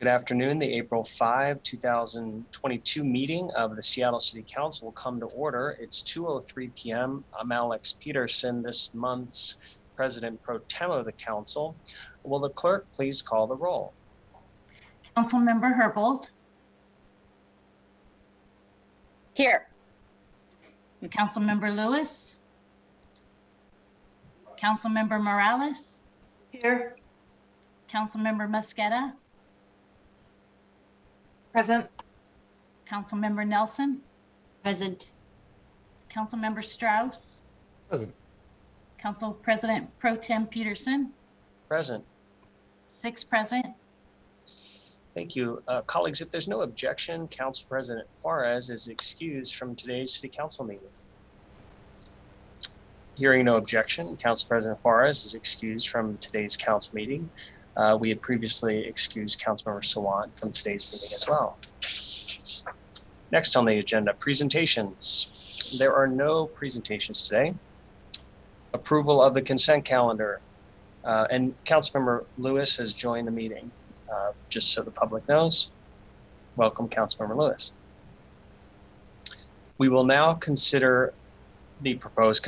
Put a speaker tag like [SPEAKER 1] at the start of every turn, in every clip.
[SPEAKER 1] Good afternoon. The April 5, 2022 meeting of the Seattle City Council will come to order. It's 2:03 p.m. I'm Alex Peterson, this month's President Pro Tem of the Council. Will the clerk please call the roll?
[SPEAKER 2] Councilmember Herbold.
[SPEAKER 3] Here.
[SPEAKER 2] Councilmember Lewis. Councilmember Morales.
[SPEAKER 3] Here.
[SPEAKER 2] Councilmember Mosqueda.
[SPEAKER 3] Present.
[SPEAKER 2] Councilmember Nelson.
[SPEAKER 3] Present.
[SPEAKER 2] Councilmember Strauss.
[SPEAKER 4] Present.
[SPEAKER 2] Council President Pro Tem Peterson.
[SPEAKER 1] Present.
[SPEAKER 2] 6 present.
[SPEAKER 1] Thank you. Colleagues, if there's no objection, Council President Juarez is excused from today's City Council meeting. Hearing no objection, Council President Juarez is excused from today's council meeting. We had previously excused Councilmember Pursuant from today's meeting as well. Next on the agenda, presentations. There are no presentations today. Approval of the consent calendar. And Councilmember Lewis has joined the meeting, just so the public knows. Welcome, Councilmember Lewis. We will now consider the proposed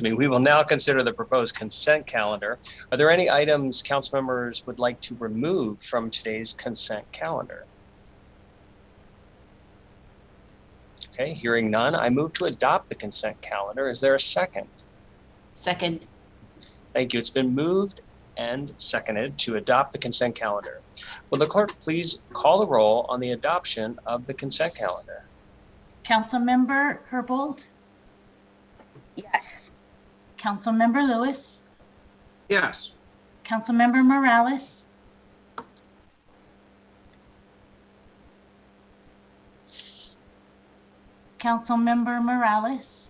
[SPEAKER 1] we will now consider the proposed consent calendar. Are there any items council members would like to remove from today's consent calendar? Okay, hearing none, I move to adopt the consent calendar. Is there a second?
[SPEAKER 3] Second.
[SPEAKER 1] Thank you. It's been moved and seconded to adopt the consent calendar. Will the clerk please call the roll on the adoption of the consent calendar?
[SPEAKER 2] Councilmember Herbold.
[SPEAKER 3] Yes.
[SPEAKER 2] Councilmember Lewis.
[SPEAKER 4] Yes.
[SPEAKER 2] Councilmember Morales. Councilmember Morales.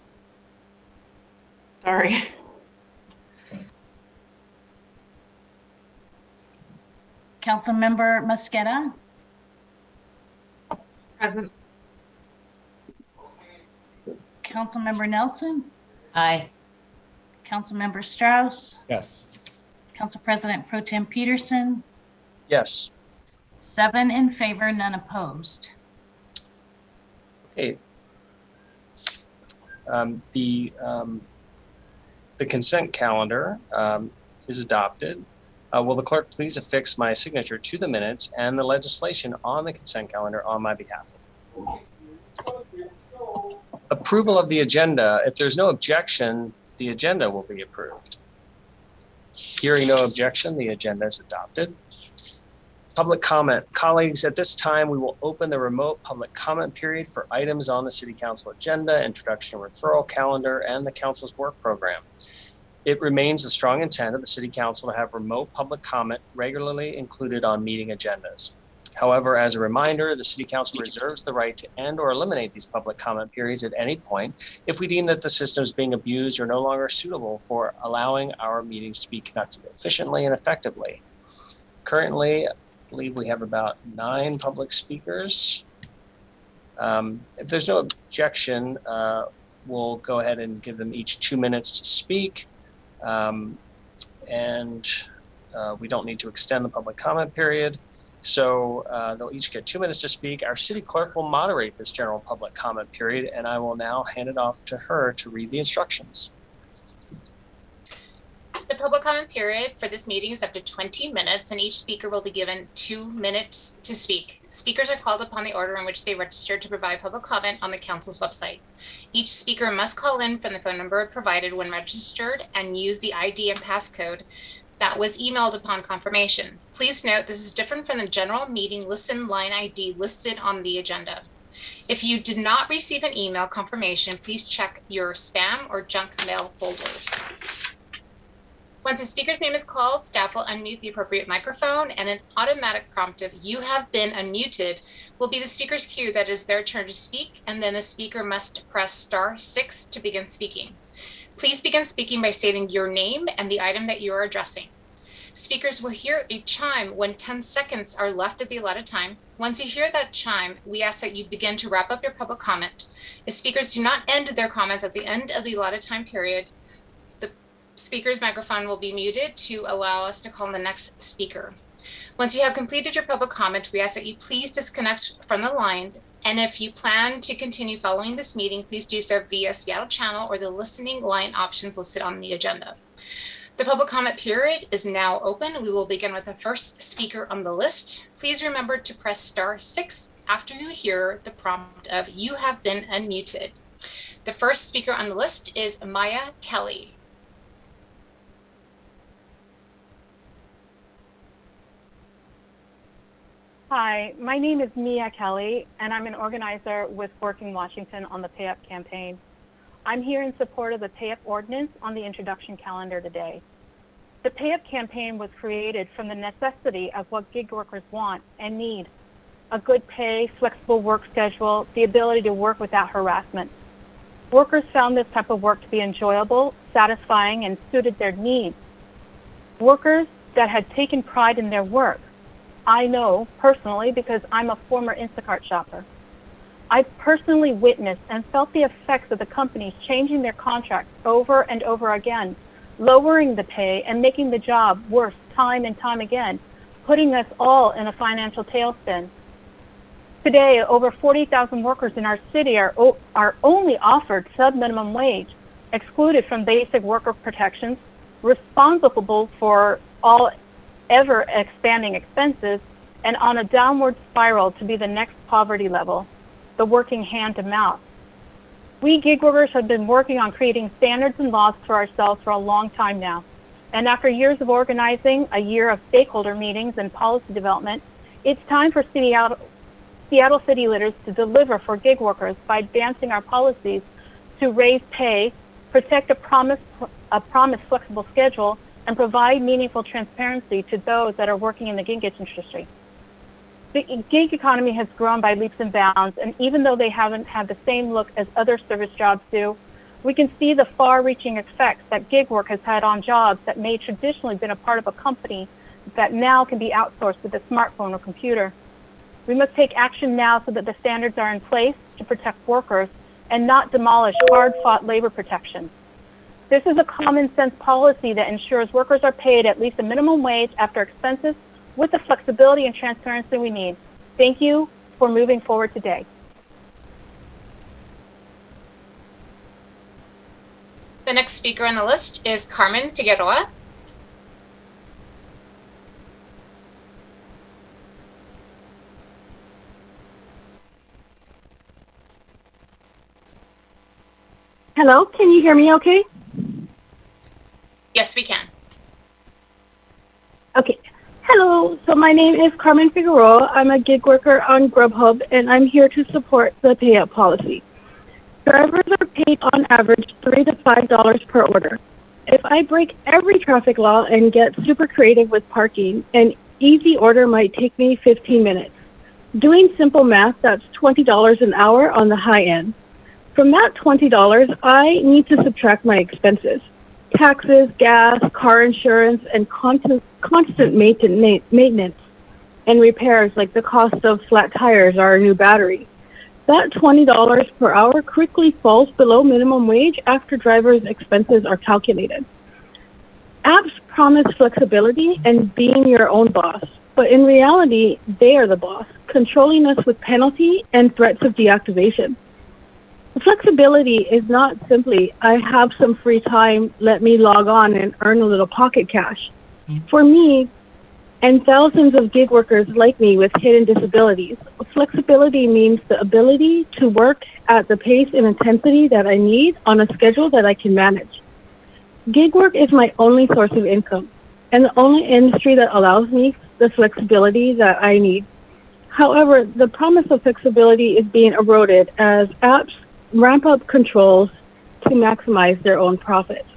[SPEAKER 3] Sorry.
[SPEAKER 2] Councilmember Mosqueda.
[SPEAKER 3] Present.
[SPEAKER 2] Councilmember Nelson.
[SPEAKER 3] Aye.
[SPEAKER 2] Councilmember Strauss.
[SPEAKER 4] Yes.
[SPEAKER 2] Council President Pro Tem Peterson.
[SPEAKER 1] Yes.
[SPEAKER 2] 7 in favor, none opposed.
[SPEAKER 1] Okay. The consent calendar is adopted. Will the clerk please affix my signature to the minutes and the legislation on the consent calendar on my behalf? Approval of the agenda. If there's no objection, the agenda will be approved. Hearing no objection, the agenda is adopted. Public comment. Colleagues, at this time, we will open the remote public comment period for items on the City Council agenda, introduction and referral calendar, and the Council's work program. It remains the strong intent of the City Council to have remote public comment regularly included on meeting agendas. However, as a reminder, the City Council reserves the right to end or eliminate these public comment periods at any point if we deem that the system is being abused or no longer suitable for allowing our meetings to be conducted efficiently and effectively. Currently, I believe we have about 9 public speakers. If there's no objection, we'll go ahead and give them each 2 minutes to speak. We don't need to extend the public comment period. So they'll each get 2 minutes to speak. Our city clerk will moderate this general public comment period, and I will now hand it off to her to read the instructions.
[SPEAKER 5] The public comment period for this meeting is up to 20 minutes, and each speaker will be given 2 minutes to speak. Speakers are called upon the order in which they registered to provide public comment on the council's website. Each speaker must call in from the phone number provided when registered and use the ID and passcode that was emailed upon confirmation. Please note this is different from the general meeting listen line ID listed on the agenda. If you did not receive an email confirmation, please check your spam or junk mail folders. Once a speaker's name is called, staff will unmute the appropriate microphone, and an automatic prompt of "you have been unmuted" will be the speaker's cue that it is their turn to speak, and then the speaker must press *6 to begin speaking. Please begin speaking by stating your name and the item that you are addressing. Speakers will hear a chime when 10 seconds are left of the allotted time. Once you hear that chime, we ask that you begin to wrap up your public comment. If speakers do not end their comments at the end of the allotted time period, the speaker's microphone will be muted to allow us to call on the next speaker. Once you have completed your public comment, we ask that you please disconnect from the line. And if you plan to continue following this meeting, please do so via Seattle channel or the listening line options listed on the agenda. The public comment period is now open. We will begin with the first speaker on the list. Please remember to press *6 after you hear the prompt of "You have been unmuted." The first speaker on the list is Maya Kelly.
[SPEAKER 6] Hi, my name is Mia Kelly, and I'm an organizer with Working Washington on the Pay Up campaign. I'm here in support of the Pay Up Ordinance on the introduction calendar today. The Pay Up campaign was created from the necessity of what gig workers want and need: a good pay, flexible work schedule, the ability to work without harassment. Workers found this type of work to be enjoyable, satisfying, and suited their needs. Workers that had taken pride in their work. I know personally because I'm a former Instacart shopper. I personally witnessed and felt the effects of the companies changing their contracts over and over again, lowering the pay and making the job worse time and time again, putting us all in a financial tailspin. Today, over 40,000 workers in our city are only offered sub-minimum wage, excluded from basic worker protections, responsible for all ever-expanding expenses, and on a downward spiral to be the next poverty level, the working hand to mouth. We gig workers have been working on creating standards and laws for ourselves for a long time now. And after years of organizing, a year of stakeholder meetings and policy development, it's time for Seattle city leaders to deliver for gig workers by advancing our policies to raise pay, protect a promised flexible schedule, and provide meaningful transparency to those that are working in the gig industry. The gig economy has grown by leaps and bounds, and even though they haven't had the same look as other service jobs do, we can see the far-reaching effects that gig work has had on jobs that may traditionally been a part of a company that now can be outsourced with a smartphone or computer. We must take action now so that the standards are in place to protect workers and not demolish hard-fought labor protections. This is a common sense policy that ensures workers are paid at least a minimum wage after expenses with the flexibility and transparency we need. Thank you for moving forward today.
[SPEAKER 5] The next speaker on the list is Carmen Figueroa.
[SPEAKER 6] Hello, can you hear me okay?
[SPEAKER 5] Yes, we can.
[SPEAKER 6] Okay. Hello, so my name is Carmen Figueroa. I'm a gig worker on Grubhub, and I'm here to support the pay up policy. Drivers are paid on average $3 to $5 per order. If I break every traffic law and get super creative with parking, an easy order might take me 15 minutes. Doing simple math, that's $20 an hour on the high end. From that $20, I need to subtract my expenses: taxes, gas, car insurance, and constant maintenance and repairs like the cost of flat tires or a new battery. That $20 per hour quickly falls below minimum wage after drivers' expenses are calculated. Apps promise flexibility and being your own boss, but in reality, they are the boss, controlling us with penalty and threats of deactivation. Flexibility is not simply, I have some free time, let me log on and earn a little pocket cash. For me, and thousands of gig workers like me with hidden disabilities, flexibility means the ability to work at the pace and intensity that I need on a schedule that I can manage. Gig work is my only source of income and the only industry that allows me the flexibility that I need. However, the promise of flexibility is being eroded as apps ramp up controls to maximize their own profits.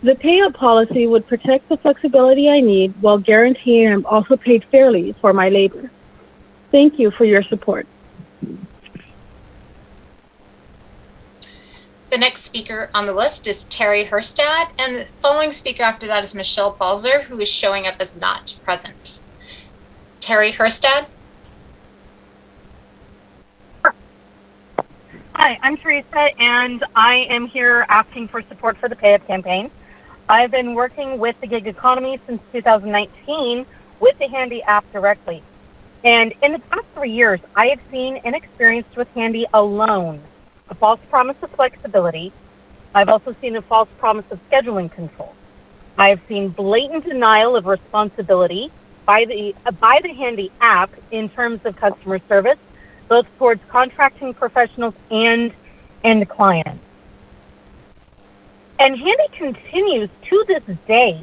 [SPEAKER 6] The pay-up policy would protect the flexibility I need while guaranteeing I'm also paid fairly for my labor. Thank you for your support.
[SPEAKER 5] The next speaker on the list is Terry Herstad, and the following speaker after that is Michelle Balzer, who is showing up as not present. Terry Herstad.
[SPEAKER 7] Hi, I'm Teresa, and I am here asking for support for the Pay Up campaign. I've been working with the gig economy since 2019 with the Handy app directly. And in the past 3 years, I have seen and experienced with Handy alone a false promise of flexibility. I've also seen a false promise of scheduling control. I have seen blatant denial of responsibility by the Handy app in terms of customer service, both towards contracting professionals and clients. And Handy continues to this day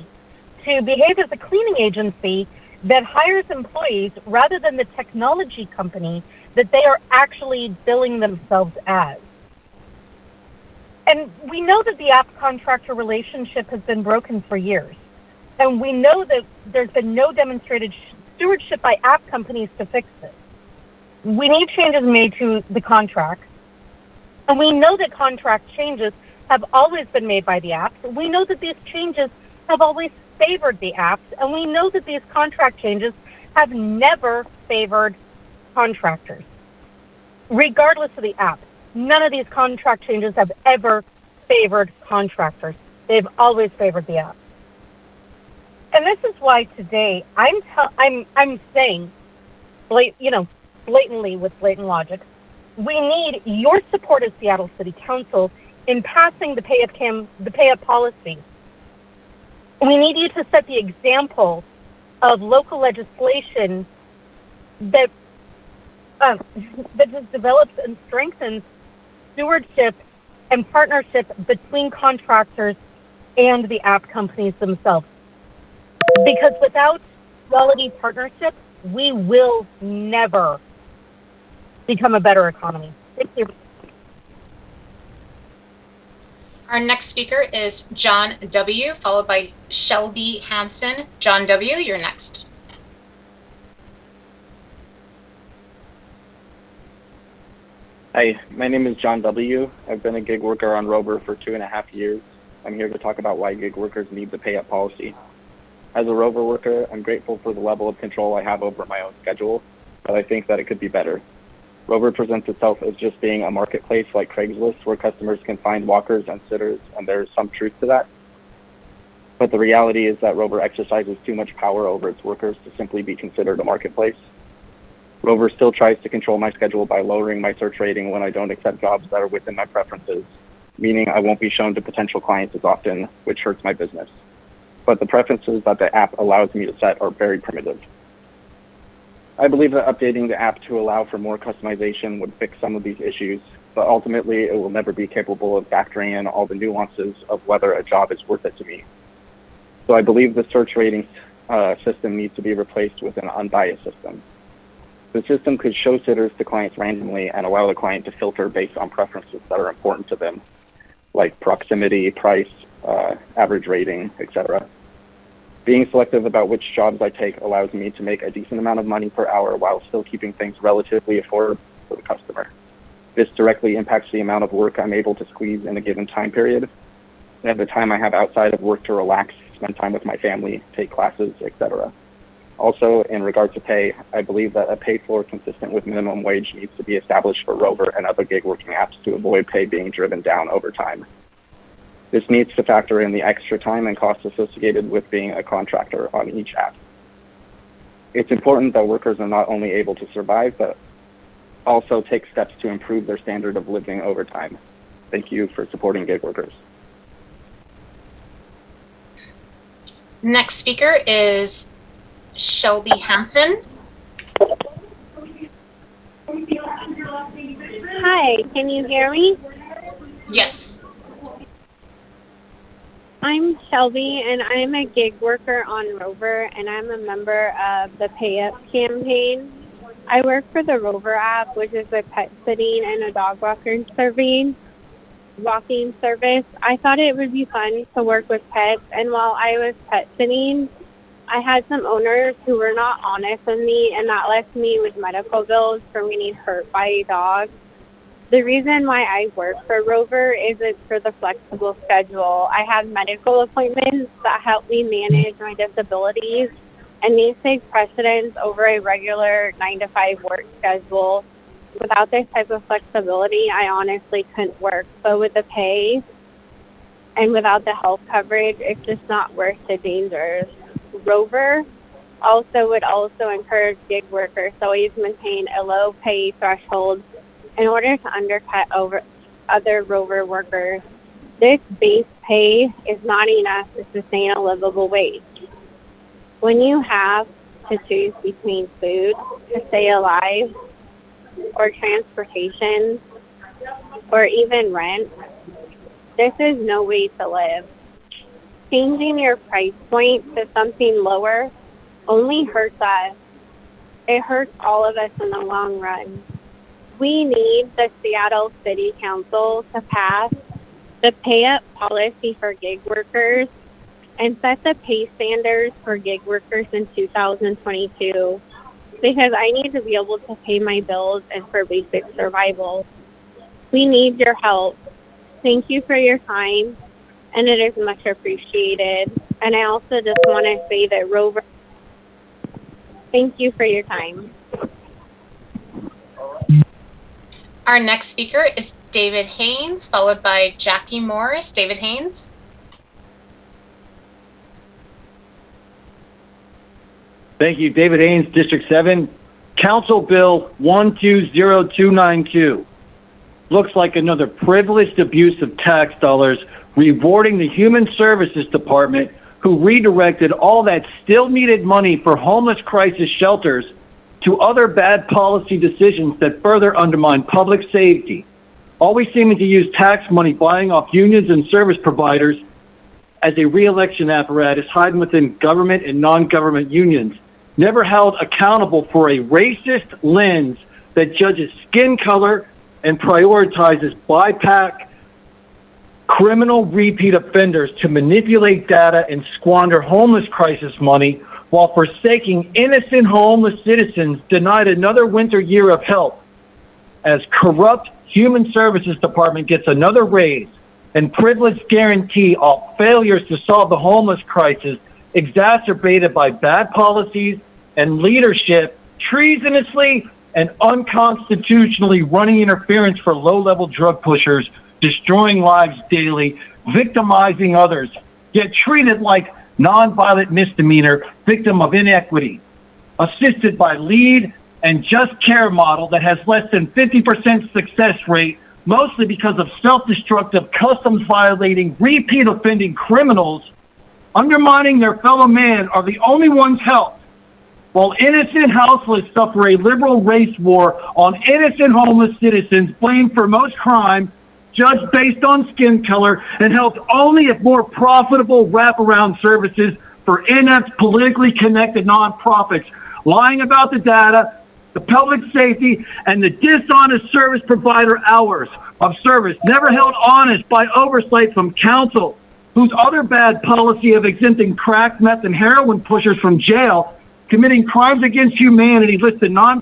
[SPEAKER 7] to behave as a cleaning agency that hires employees rather than the technology company that they are actually billing themselves as. And we know that the app contractor relationship has been broken for years. And we know that there's been no demonstrated stewardship by app companies to fix this. We need changes made to the contract. And we know that contract changes have always been made by the apps. We know that these changes have always favored the apps. And we know that these contract changes have never favored contractors. Regardless of the app, none of these contract changes have ever favored contractors. They've always favored the apps. And this is why today I'm saying, blatantly with blatant logic, we need your support as Seattle City Council in passing the pay up policy. We need you to set the example of local legislation that just develops and strengthens stewardship and partnership between contractors and the app companies themselves. Because without quality partnership, we will never become a better economy. Thank you.
[SPEAKER 5] Our next speaker is John W., followed by Shelby Hansen. John W., you're next.
[SPEAKER 8] Hi, my name is John W. I've been a gig worker on Rover for 2.5 years. I'm here to talk about why gig workers need the pay-up policy. As a Rover worker, I'm grateful for the level of control I have over my own schedule, but I think that it could be better. Rover presents itself as just being a marketplace like Craigslist where customers can find walkers and sitters, and there's some truth to that. But the reality is that Rover exercises too much power over its workers to simply be considered a marketplace. Rover still tries to control my schedule by lowering my search rating when I don't accept jobs that are within my preferences, meaning I won't be shown to potential clients as often, which hurts my business. But the preferences that the app allows me to set are very primitive. I believe that updating the app to allow for more customization would fix some of these issues, but ultimately it will never be capable of factoring in all the nuances of whether a job is worth it to me. So I believe the search rating system needs to be replaced with an unbiased system. The system could show sitters to clients randomly and allow the client to filter based on preferences that are important to them, like proximity, price, average rating, etc. Being selective about which jobs I take allows me to make a decent amount of money per hour while still keeping things relatively affordable for the customer. This directly impacts the amount of work I'm able to squeeze in a given time period, and the time I have outside of work to relax, spend time with my family, take classes, etc. Also, in regard to pay, I believe that a pay floor consistent with minimum wage needs to be established for Rover and other gig working apps to avoid pay being driven down over time. This needs to factor in the extra time and costs associated with being a contractor on each app. It's important that workers are not only able to survive, but also take steps to improve their standard of living over time. Thank you for supporting gig workers.
[SPEAKER 5] Next speaker is Shelby Hansen.
[SPEAKER 9] Hi, can you hear me?
[SPEAKER 5] Yes.
[SPEAKER 9] I'm Shelby, and I'm a gig worker on Rover, and I'm a member of the Pay Up campaign. I work for the Rover app, which is a pet sitting and a dog walking service. I thought it would be fun to work with pets, and while I was pet sitting, I had some owners who were not honest with me, and that left me with medical bills from getting hurt by a dog. The reason why I work for Rover is it's for the flexible schedule. I have medical appointments that help me manage my disabilities, and these take precedence over a regular 9-to-5 work schedule. Without this type of flexibility, I honestly couldn't work. But with the pay and without the health coverage, it's just not worth the dangers. Rover also would also encourage gig workers to always maintain a low pay threshold in order to undercut over other rover workers. This base pay is not enough to sustain a livable wage. When you have to choose between food to stay alive, or transportation, or even rent, this is no way to live. Changing your price point to something lower only hurts us. It hurts all of us in the long run. We need the Seattle City Council to pass the pay-up policy for gig workers and set the pay standards for gig workers in 2022, because I need to be able to pay my bills and for basic survival. We need your help. Thank you for your time, and it is much appreciated. And I also just want to say that Rover, thank you for your time.
[SPEAKER 5] Our next speaker is David Haynes, followed by Jackie Morris. David Haynes.
[SPEAKER 10] Thank you. David Haynes, District 7. Council Bill 120292. Looks like another privileged abuse of tax dollars, rewarding the Human Services Department, who redirected all that still needed money for homeless crisis shelters to other bad policy decisions that further undermine public safety. Always seeming to use tax money buying off unions and service providers as a re-election apparatus hiding within government and non-government unions, never held accountable for a racist lens that judges skin color and prioritizes BIPAC criminal repeat offenders to manipulate data and squander homeless crisis money while forsaking innocent homeless citizens denied another winter year of help, as corrupt Human Services Department gets another raise and privileged guarantee all failures to solve the homeless crisis exacerbated by bad policies and leadership treasonously and unconstitutionally running interference for low-level drug pushers, destroying lives daily, victimizing others, yet treated like nonviolent misdemeanor victim of inequity, assisted by lead and just care model that has less than 50% success rate, mostly because of self-destructive, customs violating, repeat offending criminals undermining their fellow man are the only ones helped, while innocent houseless suffer a liberal race war on innocent homeless citizens blamed for most crime, judged based on skin color, and helped only if more profitable wraparound services for inept, politically connected nonprofits lying about the data, the public safety, and the dishonest service provider hours of service never held honest by oversight from council, whose other bad policy of exempting crack, meth, and heroin pushers from jail committing crimes against humanity listed non.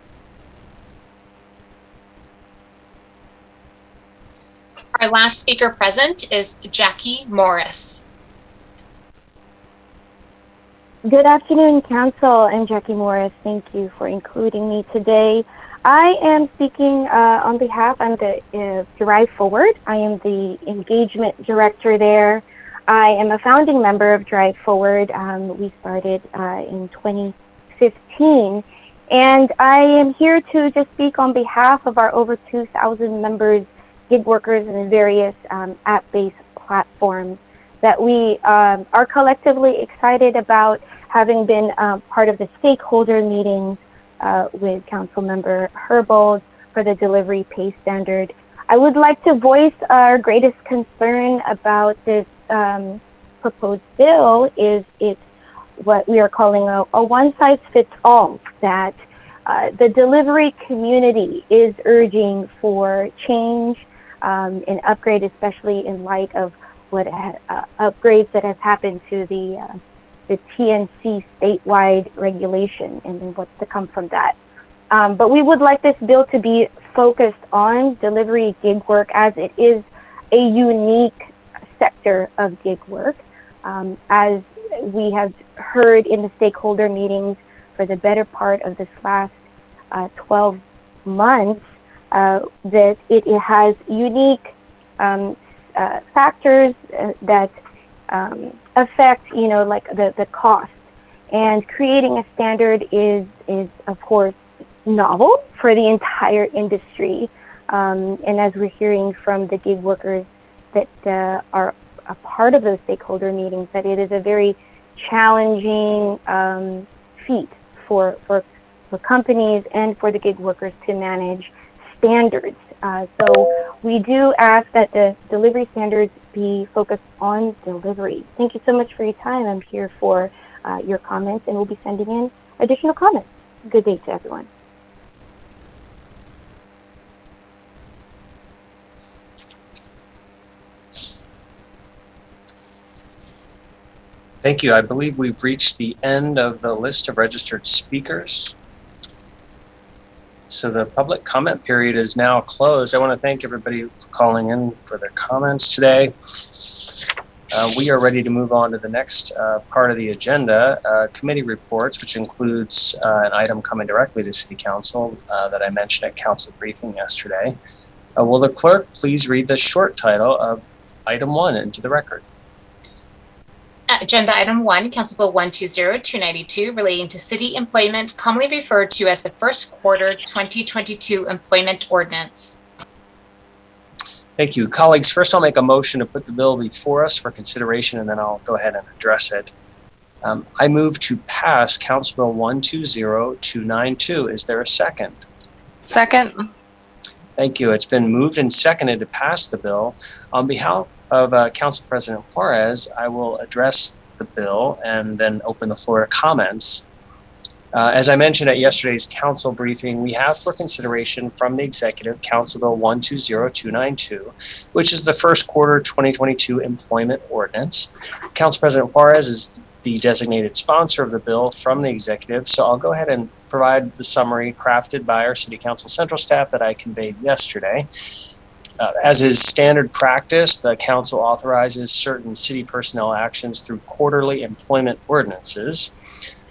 [SPEAKER 5] Our last speaker present is Jackie Morris.
[SPEAKER 11] Good afternoon, Council. I'm Jackie Morris. Thank you for including me today. I am speaking on behalf of the Drive Forward. I am the engagement director there. I am a founding member of Drive Forward. We started in 2015. And I am here to just speak on behalf of our over 2,000 members, gig workers, and various app-based platforms that we are collectively excited about, having been part of the stakeholder meetings with Councilmember Herbold for the delivery pay standard. I would like to voice our greatest concern about this proposed bill is it's what we are calling a one-size-fits-all, that the delivery community is urging for change and upgrade, especially in light of what upgrades that have happened to the TNC statewide regulation and what's to come from that. But we would like this bill to be focused on delivery gig work, as it is a unique sector of gig work. As we have heard in the stakeholder meetings for the better part of this last 12 months, that it has unique factors that affect, like the cost And creating a standard is of course, novel for the entire industry. And as we're hearing from the gig workers that are a part of those stakeholder meetings, that it is a very challenging feat for companies and for the gig workers to manage standards. So we do ask that the delivery standards be focused on delivery. Thank you so much for your time. I'm here for your comments, and we'll be sending in additional comments. Good day to everyone.
[SPEAKER 1] Thank you. I believe we've reached the end of the list of registered speakers. So the public comment period is now closed. I want to thank everybody for calling in for their comments today. We are ready to move on to the next part of the agenda, committee reports, which includes an item coming directly to City Council that I mentioned at council briefing yesterday. Will the clerk please read the short title of item 1 into the record?
[SPEAKER 5] Agenda item 1, Council Bill 120-292, relating to city employment, commonly referred to as the first quarter 2022 employment ordinance.
[SPEAKER 1] Thank you. Colleagues, first I'll make a motion to put the bill before us for consideration, and then I'll go ahead and address it. I move to pass Council Bill 120-292. Is there a second?
[SPEAKER 12] Second.
[SPEAKER 1] Thank you. It's been moved and seconded to pass the bill. On behalf of Council President Juarez, I will address the bill and then open the floor to comments. As I mentioned at yesterday's council briefing, we have for consideration from the executive Council Bill 120-292, which is the first quarter 2022 employment ordinance. Council President Juarez is the designated sponsor of the bill from the executive, so I'll go ahead and provide the summary crafted by our City Council Central staff that I conveyed yesterday. As is standard practice, the council authorizes certain city personnel actions through quarterly employment ordinances.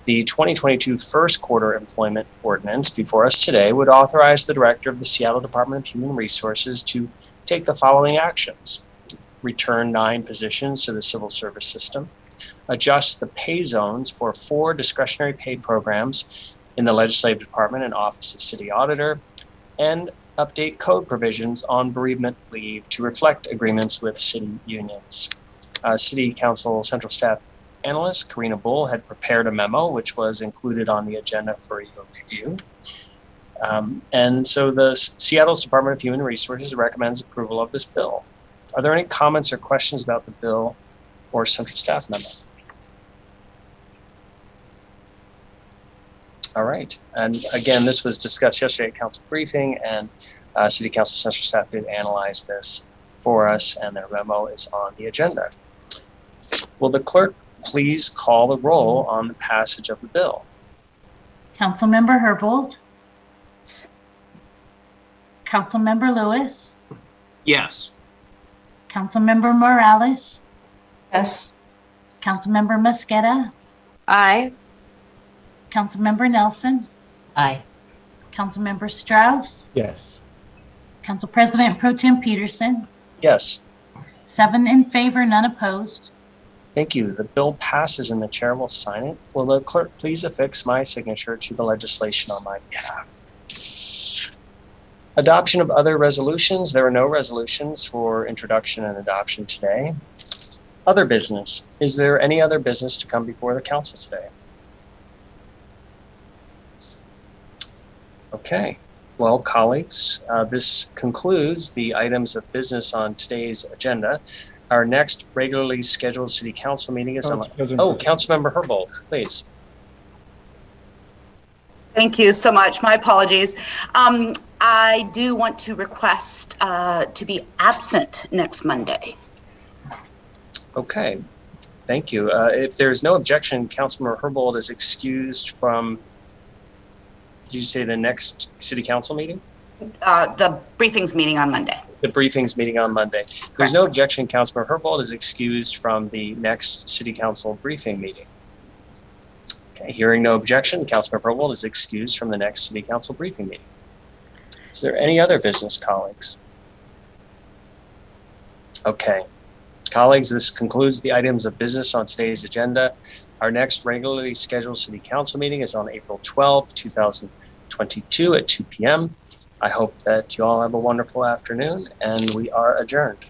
[SPEAKER 1] The 2022 first quarter employment ordinance before us today would authorize the director of the Seattle Department of Human Resources to take the following actions: return 9 positions to the civil service system, adjust the pay zones for 4 discretionary pay programs in the Legislative Department and Office of City Auditor, and update code provisions on bereavement leave to reflect agreements with city unions. City Council Central Staff Analyst Karina Bull had prepared a memo which was included on the agenda for your review. And so the Seattle's Department of Human Resources recommends approval of this bill. Are there any comments or questions about the bill or Central Staff memo? All right, and again, this was discussed yesterday at council briefing, and City Council Central Staff did analyze this for us, and their memo is on the agenda. Will the clerk please call the roll on the passage of the bill?
[SPEAKER 2] Councilmember Herbold. Councilmember Lewis.
[SPEAKER 4] Yes.
[SPEAKER 2] Councilmember Morales.
[SPEAKER 12] Yes.
[SPEAKER 2] Councilmember Mosqueda.
[SPEAKER 12] Aye.
[SPEAKER 2] Councilmember Nelson.
[SPEAKER 3] Aye.
[SPEAKER 2] Councilmember Strauss.
[SPEAKER 4] Yes.
[SPEAKER 2] Council President Pro Tem Peterson.
[SPEAKER 1] Yes.
[SPEAKER 2] 7 in favor, none opposed.
[SPEAKER 1] Thank you. The bill passes and the chair will sign it. Will the clerk please affix my signature to the legislation on my behalf? Adoption of other resolutions. There are no resolutions for introduction and adoption today. Other business. Is there any other business to come before the council today? Okay. Well, colleagues, this concludes the items of business on today's agenda. Our next regularly scheduled city council meeting is on. Oh, Councilmember Herbold, please.
[SPEAKER 13] Thank you so much. My apologies. I do want to request to be absent next Monday.
[SPEAKER 1] Okay, thank you. If there's no objection, Councilmember Herbold is excused from, did you say the next city council meeting?
[SPEAKER 13] The briefings meeting on Monday.
[SPEAKER 1] The briefings meeting on Monday. If there's no objection, Councilmember Herbold is excused from the next city council briefing meeting. Okay, hearing no objection, Councilmember Herbold is excused from the next city council briefing meeting. Is there any other business, colleagues? Okay. Colleagues, this concludes the items of business on today's agenda. Our next regularly scheduled City Council meeting is on April 12, 2022 at 2 p.m. I hope that you all have a wonderful afternoon, and we are adjourned.